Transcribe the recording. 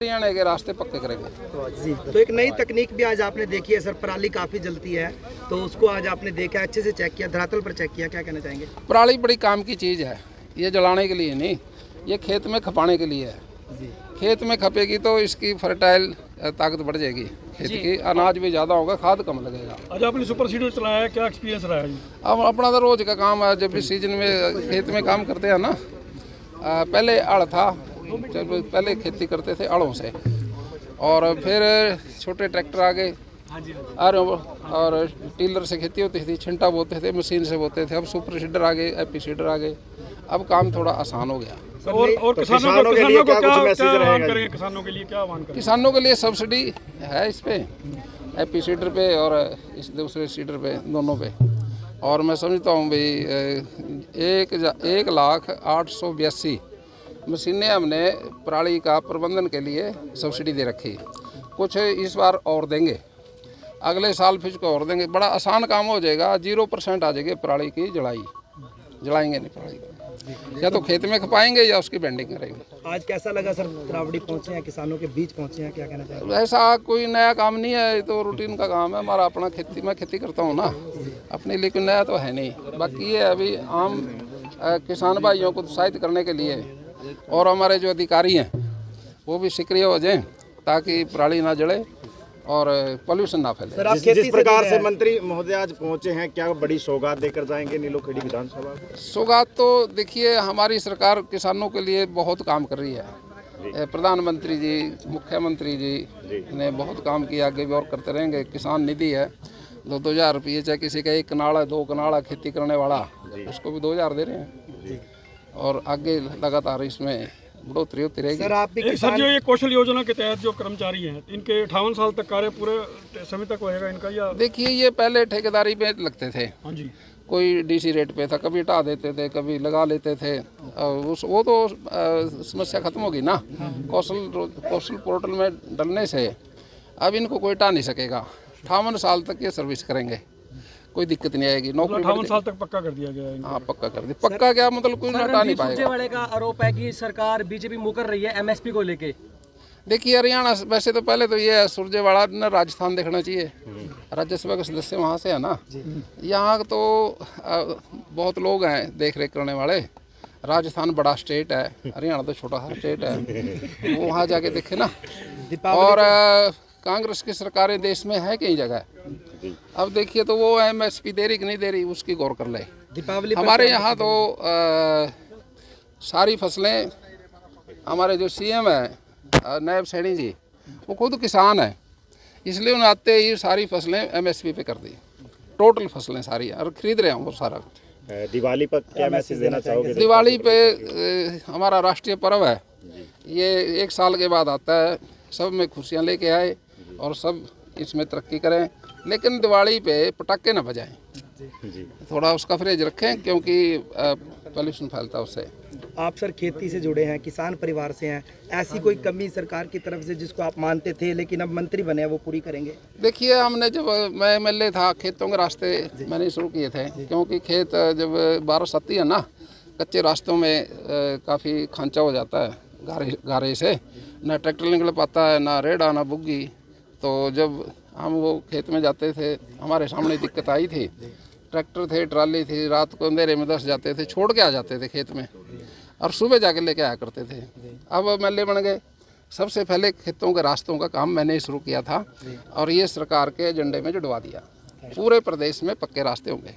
हरियाणा के रास्ते पक्के करेंगे जी। तो एक नई तकनीक भी आज आपने देखी है सर, पराली काफ़ी जलती है, तो उसको आज आपने देखा, अच्छे से चेक किया, धरातल पर चेक किया, क्या कहना चाहेंगे? पराली बड़ी काम की चीज़ है, ये जलाने के लिए नहीं, ये खेत में खपाने के लिए है। खेत में खपेगी तो इसकी फर्टाइल ताकत बढ़ जाएगी, खेत की अनाज भी ज़्यादा होगा, खाद कम लगेगा। आज आपने सुपर सीडर चलाया है, क्या एक्सपीरियंस रहा है? अब अपना तो रोज़ का काम है, जब भी सीजन में खेत में काम करते हैं ना, पहले हल था, जब पहले खेती करते थे हलों से, और फिर छोटे ट्रैक्टर आ गए और टीलर से खेती होती थी, छिंटा बोते थे, मशीन से बोते थे। अब सुपर सीडर आ गए, एपी सीडर आ गए, अब काम थोड़ा आसान हो गया। और किसानों के लिए क्या मैसेज रहेगा? किसानों के लिए क्या आह्वान करेंगे? किसानों के लिए सब्सिडी है इस पे, एपी सीडर पे और इस दूसरे सीडर पे, दोनों पे। और मैं समझता हूँ भाई 1,08,82 मशीनें हमने पराली का प्रबंधन के लिए सब्सिडी दे रखी, कुछ इस बार और देंगे, अगले साल फिर को और देंगे। बड़ा आसान काम हो जाएगा, 0% आ जाएगी पराली की जलाई, जलाएंगे नहीं पराली, या तो खेत में खपाएंगे या उसकी बेंडिंग करेंगे। आज कैसा लगा सर, रावड़ी पहुंचे हैं, किसानों के बीच पहुंचे हैं, क्या कहना चाहेंगे? ऐसा कोई नया काम नहीं है, ये तो रूटीन का काम है हमारा, अपना खेती, मैं खेती करता हूँ ना अपने लिए, कोई नया तो है नहीं। बाकी ये अभी आम किसान भाइयों को उत्साहित करने के लिए, और हमारे जो अधिकारी हैं वो भी सक्रिय हो जाएं ताकि पराली ना जले और पॉल्यूशन ना फैले। जिस प्रकार से मंत्री महोदय आज पहुंचे हैं, क्या बड़ी सौगात देकर जाएंगे नीलोखेड़ी विधानसभा को? सौगात तो देखिए, हमारी सरकार किसानों के लिए बहुत काम कर रही है। प्रधानमंत्री जी, मुख्यमंत्री जी ने बहुत काम किया, आगे भी और करते रहेंगे। किसान निधि है, 2,000 रुपये, चाहे किसी का 1 कनाल है, 2 कनाल है खेती करने वाला, उसको भी 2,000 दे रहे हैं, और आगे लगातार इसमें बढ़ोतरी होती रहेगी। सर जो ये कौशल योजना के तहत जो कर्मचारी हैं, इनके 58 साल तक कार्य पूरे समय तक होएगा इनका, या? देखिए, ये पहले ठेकेदारी पे लगते थे। हाँ जी। कोई डीसी रेट पे था, कभी हटा देते थे, कभी लगा लेते थे। वो तो समस्या खत्म होगी ना, कौशल पोर्टल में डलने से अब इनको कोई हटा नहीं सकेगा। 58 साल तक ये सर्विस करेंगे, कोई दिक्कत नहीं आएगी। नौकरी 58 साल तक पक्का कर दिया गया है। हाँ, पक्का कर दिया। पक्का क्या मतलब, कोई हटा नहीं पाएगा। सुरजेवाला का आरोप है कि सरकार बीजेपी मुकर रही है एमएसपी को लेके। देखिए, हरियाणा वैसे तो पहले तो ये है, सुरजेवाला ने राजस्थान देखना चाहिए, राज्यसभा के सदस्य वहाँ से है ना। यहाँ तो बहुत लोग हैं देख रेख करने वाले। राजस्थान बड़ा स्टेट है, हरियाणा तो छोटा सा स्टेट है, वो वहाँ जाके देखे ना। और कांग्रेस की सरकारें देश में है कई जगह, अब देखिए तो वो एमएसपी दे रही कि नहीं दे रही, उसकी गौर कर ले। दीपावली हमारे यहाँ तो सारी फसलें, हमारे जो सीएम है नायब सैनी जी, वो खुद किसान है, इसलिए उन्हें आते ही सारी फसलें एमएसपी पे कर दी, टोटल फसलें सारी, और खरीद रहे हैं वो सारा। दिवाली पर क्या मैसेज देना चाहोगे? दिवाली पे हमारा राष्ट्रीय पर्व है, ये 1 साल के बाद आता है, सब में खुशियाँ लेके आए और सब इसमें तरक्की करें, लेकिन दिवाली पे पटाखे ना बजाएं, थोड़ा उसका परहेज रखें, क्योंकि पॉल्यूशन फैलता है उससे। आप सर खेती से जुड़े हैं, किसान परिवार से हैं, ऐसी कोई कमी सरकार की तरफ से जिसको आप मानते थे लेकिन अब मंत्री बने हैं, वो पूरी करेंगे? देखिए, हमने जब मैं एमएलए था, खेतों के रास्ते मैंने शुरू किए थे, क्योंकि खेत जब बारिश आती है ना, कच्चे रास्तों में काफ़ी खांचा हो जाता है गारे से, ना ट्रैक्टर निकल पाता है, ना रेड़ा, ना बुग्गी। तो जब हम वो खेत में जाते थे, हमारे सामने दिक्कत आई थी, ट्रैक्टर थे, ट्राली थी, रात को अंधेरे में 10 जाते थे, छोड़ के आ जाते थे खेत में, और सुबह जाके लेके आया करते थे। अब एमएलए बन गए, सबसे पहले खेतों के रास्तों का काम मैंने ही शुरू किया था, और ये सरकार के एजेंडे में जुड़वा दिया, पूरे प्रदेश में पक्के रास्ते होंगे।